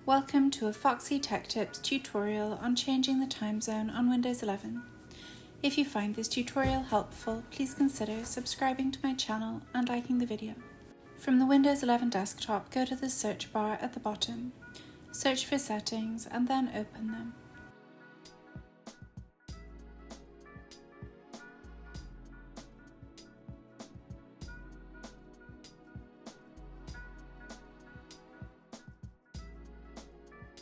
Welcome to a Foxy Tech Tips tutorial on changing the time zone on Windows 11. If you find this tutorial helpful, please consider subscribing to my channel and liking the video. From the Windows 11 desktop, go to the search bar at the bottom, search for Settings and then open them.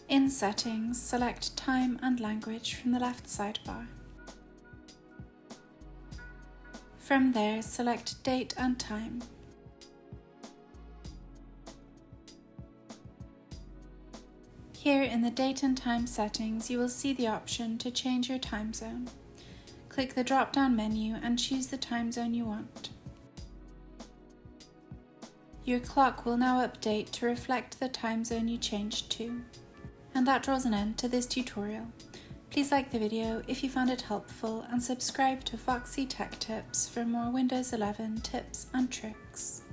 In Settings, select Time and Language from the left sidebar. From there, select Date and Time. Here in the Date and Time settings, you will see the option to change your time zone. Click the drop-down menu and choose the time zone you want. Your clock will now update to reflect the time zone you changed to. And that draws an end to this tutorial. Please like the video if you found it helpful and subscribe to Foxy Tech Tips for more Windows 11 tips and tricks.